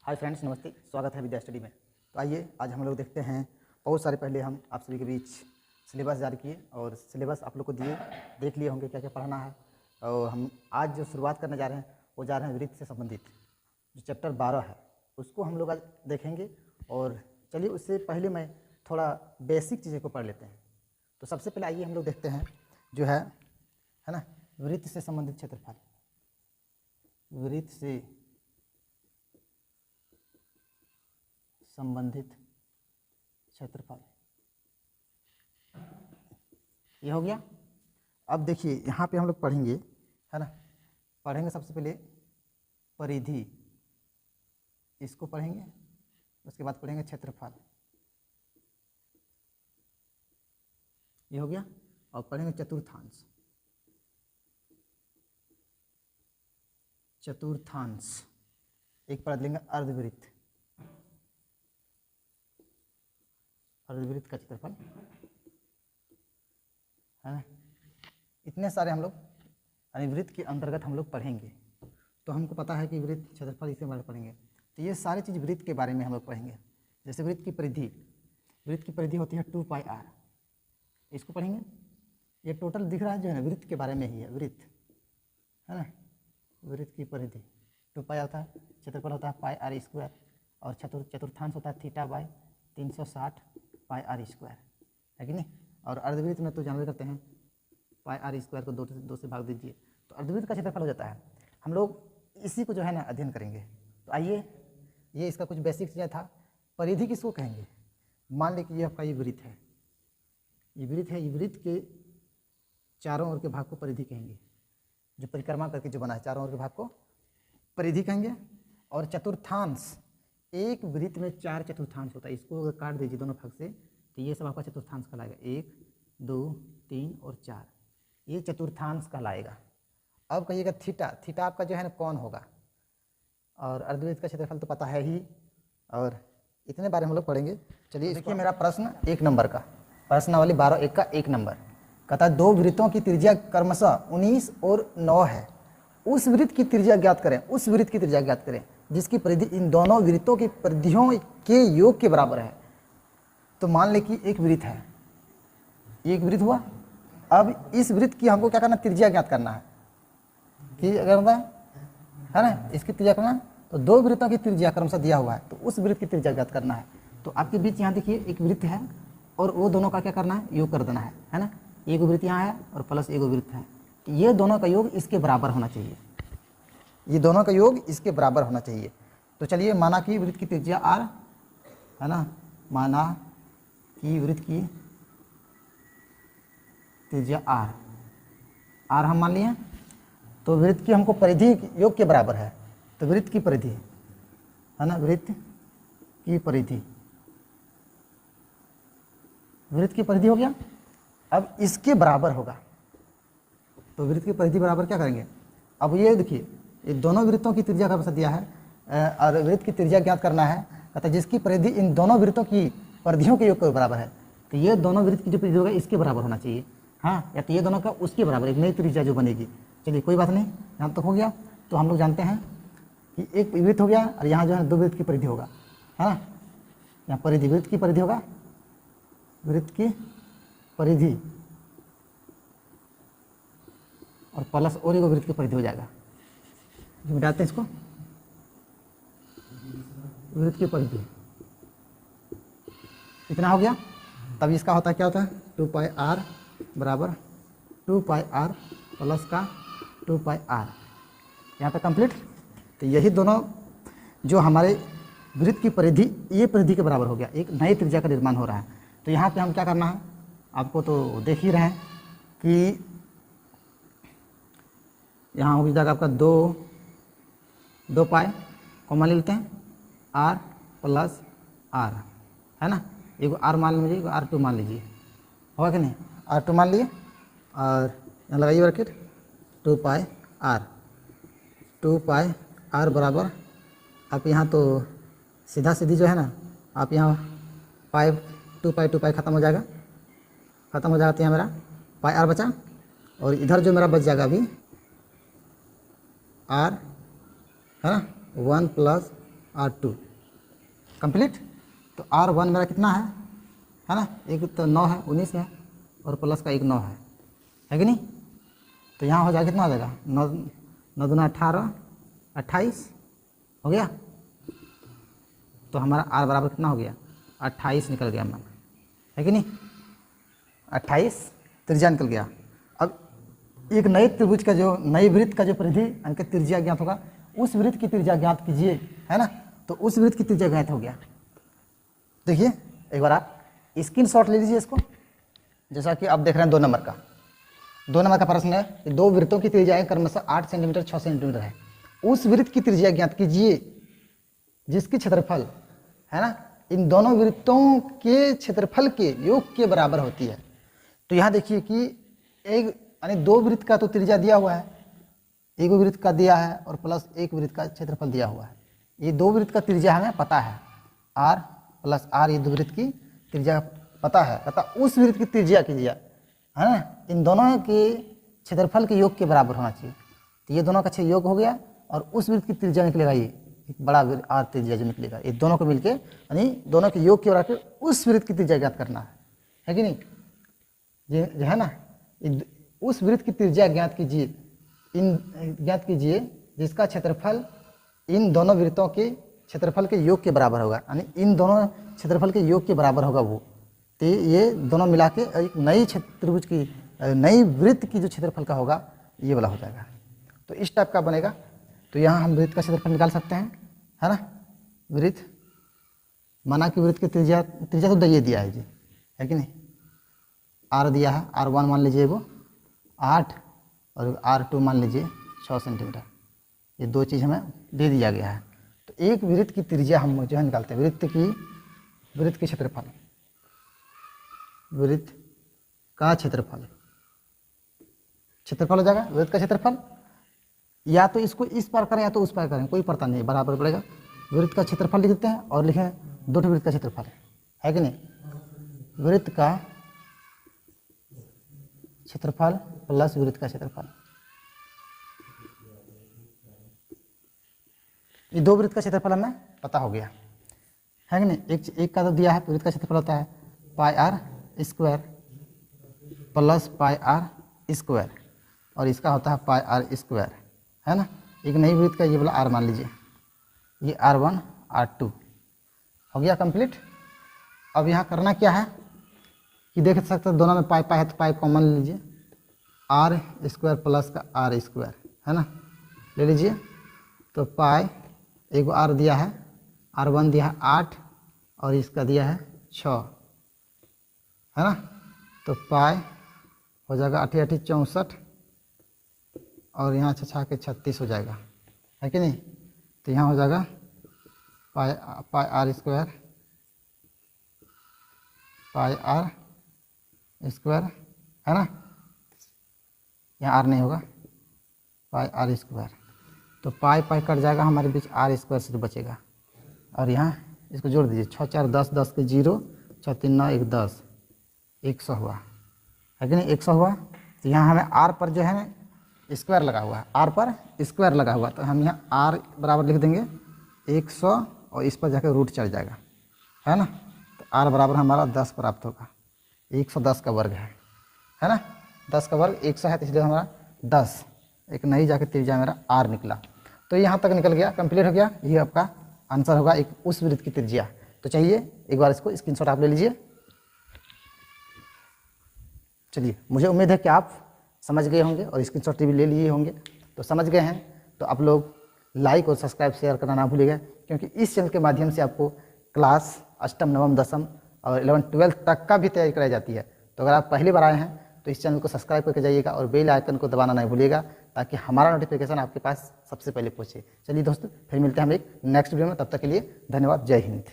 Hi friends, नमस्ते। स्वागत है विद्या स्टडी में। तो आइए आज हम लोग देखते हैं। बहुत सारे पहले हम आप सभी के बीच सिलेबस जारी किए और सिलेबस आप लोग को दिए, देख लिए होंगे क्या क्या पढ़ना है। और हम आज जो शुरुआत करने जा रहे हैं वो जा रहे हैं वृत्त से संबंधित जो चैप्टर 12 है उसको हम लोग आज देखेंगे। और चलिए उससे पहले मैं थोड़ा बेसिक चीज़ें को पढ़ लेते हैं। तो सबसे पहले आइए हम लोग देखते हैं जो है ना, वृत्त से संबंधित क्षेत्रफल। वृत्त से संबंधित क्षेत्रफल ये हो गया। अब देखिए यहाँ पे हम लोग पढ़ेंगे, है ना, पढ़ेंगे सबसे पहले परिधि, इसको पढ़ेंगे। उसके बाद पढ़ेंगे क्षेत्रफल, ये हो गया। और पढ़ेंगे चतुर्थांश। चतुर्थांश एक पढ़ लेंगे अर्धवृत्त, अर्धवृत्त का क्षेत्रफल, है ना। इतने सारे हम लोग यानी वृत्त के अंतर्गत हम लोग पढ़ेंगे। तो हमको पता है कि वृत्त क्षेत्रफल इसके बारे में पढ़ेंगे। तो ये सारी चीज़ वृत्त के बारे में हम लोग पढ़ेंगे। जैसे वृत्त की परिधि, वृत्त की परिधि होती है 2πr, इसको पढ़ेंगे। ये टोटल दिख रहा है जो है ना, वृत्त के बारे में ही है। वृत्त, है ना, वृत्त की परिधि 2π होता है, क्षेत्रफल होता है πr², और चतुर्थांश होता है θ/360πr², है कि नहीं। और अर्धवृत्त में तो जानते करते हैं πr² को 2 से भाग दीजिए तो अर्धवृत्त का क्षेत्रफल हो जाता है। हम लोग इसी को जो है ना अध्ययन करेंगे। तो आइए, ये इसका कुछ बेसिक चीज़ें था। परिधि किसको कहेंगे? मान लीजिए ये आपका ये वृत्त है, ये वृत्त है, ये वृत्त के चारों ओर के भाग को परिधि कहेंगे। जो परिक्रमा करके जो बना है चारों ओर के भाग को परिधि कहेंगे। और चतुर्थांश, एक वृत्त में 4 चतुर्थांश होता है। इसको अगर काट दीजिए दोनों भाग से तो ये सब आपका चतुर्थांश कहलाएगा। 1, 2, 3 और 4, ये चतुर्थांश कहलाएगा। अब कहिएगा थीटा, थीटा आपका जो है ना कौन होगा। और अर्धवृत्त का क्षेत्रफल तो पता है ही, और इतने बारे में हम लोग पढ़ेंगे। चलिए देखिए मेरा प्रश्न 1 नंबर का, प्रश्नावली 12(1) का 1 नंबर कहता है 2 वृत्तों की त्रिज्या क्रमशः 19 और 9 है। उस वृत्त की त्रिज्या ज्ञात करें, उस वृत्त की त्रिज्या ज्ञात करें जिसकी परिधि इन दोनों वृत्तों की परिधियों के योग के बराबर है। तो मान लें कि एक वृत्त है, एक वृत्त हुआ। अब इस वृत्त की हमको क्या करना, त्रिज्या ज्ञात करना है कि अगर है ना इसकी त्रिज्या करना, तो 2 वृत्तों की त्रिज्या क्रमशः दिया हुआ है, तो उस वृत्त की त्रिज्या ज्ञात करना है। तो आपके बीच यहाँ देखिए एक वृत्त है और वो दोनों का क्या करना है, योग कर देना है ना। एक वृत्त यहाँ है और प्लस एक वृत्त है, ये दोनों का योग इसके बराबर होना चाहिए, ये दोनों का योग इसके बराबर होना चाहिए। तो चलिए माना कि वृत्त की त्रिज्या r, है ना, माना कि वृत्त की त्रिज्या r हम मान लिए। तो वृत्त की हमको परिधि योग के बराबर है, तो वृत्त की परिधि, है ना, वृत्त की परिधि, वृत्त की परिधि हो गया। अब इसके बराबर होगा, तो वृत्त की परिधि बराबर क्या करेंगे। अब ये देखिए ये दोनों वृत्तों की त्रिज्या का दिया है और वृत्त की त्रिज्या ज्ञात करना है, कहता है जिसकी परिधि इन दोनों वृत्तों की परिधियों के योग के बराबर है। तो ये दोनों वृत्त की जो परिधि होगा इसके बराबर होना चाहिए, हाँ, या तो ये दोनों का उसके बराबर एक नई त्रिज्या जो बनेगी। चलिए कोई बात नहीं, यहाँ तक हो गया। तो हम लोग जानते हैं कि एक वृत्त हो गया और यहाँ जो है 2 वृत्त की परिधि होगा, है ना। यहाँ परिधि, वृत्त की परिधि होगा, वृत्त की परिधि और प्लस और एक वृत्त की परिधि हो जाएगा। मिटाते हैं इसको, वृत्त की परिधि इतना हो गया। तब इसका होता है क्या होता है 2πr बराबर 2πr प्लस का 2πr, यहाँ पे कंप्लीट। तो यही दोनों जो हमारे वृत्त की परिधि, ये परिधि के बराबर हो गया, एक नई त्रिज्या का निर्माण हो रहा है। तो यहाँ पे हम क्या करना है, आपको तो देख ही रहे हैं कि यहाँ हो जाएगा आपका 2π कॉमन ले लेते हैं, r प्लस r, है ना। एक r मान लीजिए, एक r2 मान लीजिए, होगा कि नहीं। r2 मान लिए और यहाँ लगाइए ब्रैकेट 2πr बराबर, आप यहाँ तो सीधा सीधी जो है ना, आप यहाँ 2π खत्म हो जाएगा, तो यहाँ मेरा πr बचा। और इधर जो मेरा बच जाएगा अभी r, है ना, 1 + R2 कंप्लीट। तो R1 मेरा कितना है ना, एक तो 9 है, 19 है, और प्लस का एक 9 है कि नहीं। तो यहाँ हो जाएगा कितना हो जाएगा, 9 दूना 18, 28 हो गया। तो हमारा R बराबर कितना हो गया, 28 निकल गया हमारा, है कि नहीं। 28 त्रिज्या निकल गया। अब एक नए त्रिभुज का जो नई वृत्त का जो परिधि यानी कि त्रिज्या ज्ञात होगा, उस वृत्त की त्रिज्या ज्ञात कीजिए, है ना। तो उस वृत्त की त्रिज्या ज्ञात हो गया। देखिए एक बार आप स्क्रीनशॉट ले लीजिए इसको। जैसा कि आप देख रहे हैं 2 नंबर का प्रश्न है कि 2 वृत्तों की त्रिज्याएं क्रमशः 8 सेंटीमीटर 6 सेंटीमीटर है। उस वृत्त की त्रिज्या ज्ञात कीजिए जिसकी क्षेत्रफल, है ना, इन दोनों वृत्तों के क्षेत्रफल के योग के बराबर होती है। तो यहाँ देखिए कि एक यानी 2 वृत्त का तो त्रिज्या दिया हुआ है, एक वृत्त का दिया है और प्लस एक वृत्त का क्षेत्रफल दिया हुआ है। ये 2 वृत्त का त्रिज्या हमें पता है, R प्लस R, ये 2 वृत्त की त्रिज्या पता है, उस वृत्त की त्रिज्या कीजिए, है ना, इन दोनों के क्षेत्रफल के योग के बराबर होना चाहिए। तो ये दोनों का योग हो गया और उस वृत्त की त्रिज्या निकलेगा, ये एक बड़ा R त्रिज्या जो निकलेगा, ये दोनों को मिलके यानी दोनों के योग के बराबर उस वृत्त की त्रिज्या ज्ञात करना है कि नहीं। ये जो है ना, उस वृत्त की त्रिज्या ज्ञात कीजिए जिसका क्षेत्रफल इन दोनों वृत्तों के क्षेत्रफल के योग के बराबर होगा, यानी इन दोनों क्षेत्रफल के योग के बराबर होगा वो। तो ये दोनों मिला के एक नई त्रिभुज की नई वृत्त की जो क्षेत्रफल का होगा ये वाला हो जाएगा। तो इस टाइप का बनेगा। तो यहाँ हम वृत्त का क्षेत्रफल निकाल सकते हैं, है ना। वृत्त माना कि वृत्त की त्रिज्या तो ये दिया है जी, है कि नहीं। R दिया है, R1 मान लीजिए वो 8 और R2 मान लीजिए 6 सेंटीमीटर, ये 2 चीज़ हमें दे दिया गया है। तो एक वृत्त की त्रिज्या हम जो है निकालते हैं, वृत्त के क्षेत्रफल, वृत्त का क्षेत्रफल हो जाएगा वृत्त का क्षेत्रफल। या तो इसको इस पार करें या तो उस पार करें, कोई पड़ता नहीं, बराबर पड़ेगा। वृत्त का क्षेत्रफल लिख देते हैं और लिखें 2 वृत्त का क्षेत्रफल, है कि नहीं। वृत्त का क्षेत्रफल प्लस वृत्त का क्षेत्रफल, ये 2 वृत्त का क्षेत्रफल हमें पता हो गया, है कि नहीं। एक का तो दिया है, वृत्त का क्षेत्रफल होता है पाई R square plus pi R square, और इसका होता है पाई R स्क्वायर, है ना। एक नई वृत्त का ये वाला R मान लीजिए, ये R1 R2 हो गया कंप्लीट। अब यहाँ करना क्या है कि देख सकते हैं दोनों में पाई है, तो पाई कॉमन ले लीजिए, R स्क्वायर प्लस का R स्क्वायर, है ना, ले लीजिए। तो पाई एक R दिया है, R1 दिया है 8 और इसका दिया है 6, है ना। तो पाई हो जाएगा 8 8 64 और यहाँ 6 के 36 हो जाएगा, है कि नहीं। तो यहाँ हो जाएगा पाई R स्क्वायर है ना, यहाँ R नहीं होगा, पाई R स्क्वायर। तो पाई कट जाएगा, हमारे बीच R स्क्वायर सिर्फ बचेगा। और यहाँ इसको जोड़ दीजिए, 6 4 10 10 के 0, 6 3 9 1 10, 100 हुआ, है कि नहीं, 100 हुआ। तो यहाँ हमें R पर जो है स्क्वायर लगा हुआ है, R पर स्क्वायर लगा हुआ, तो हम यहाँ R बराबर लिख देंगे 100 और इस पर जाकर रूट चढ़ जाएगा, है ना। तो R बराबर हमारा 10 प्राप्त होगा, 110 का वर्ग है ना। 10 का वर्ग 100 है, तो इसलिए हमारा 10 एक नई जाकर त्रिज्या मेरा R निकला। तो यहाँ तक निकल गया, कंप्लीट हो गया। ये आपका आंसर होगा, एक उस वृत्त की त्रिज्या। तो चाहिए एक बार इसको स्क्रीनशॉट आप ले लीजिए। चलिए, मुझे उम्मीद है कि आप समझ गए होंगे और स्क्रीनशॉट भी ले लिए होंगे। तो समझ गए हैं तो आप लोग लाइक और सब्सक्राइब शेयर करना ना भूलिएगा, क्योंकि इस चैनल के माध्यम से आपको क्लास 8वीं 9वीं 10वीं और 11वीं 12वीं तक का भी तैयारी कराई जाती है। तो अगर आप पहली बार आए हैं तो इस चैनल को सब्सक्राइब करके जाइएगा और बेल आइकन को दबाना नहीं भूलिएगा, ताकि हमारा नोटिफिकेशन आपके पास सबसे पहले पहुंचे। चलिए दोस्तों, फिर मिलते हैं हम एक नेक्स्ट वीडियो में, तब तक के लिए धन्यवाद। जय हिंद।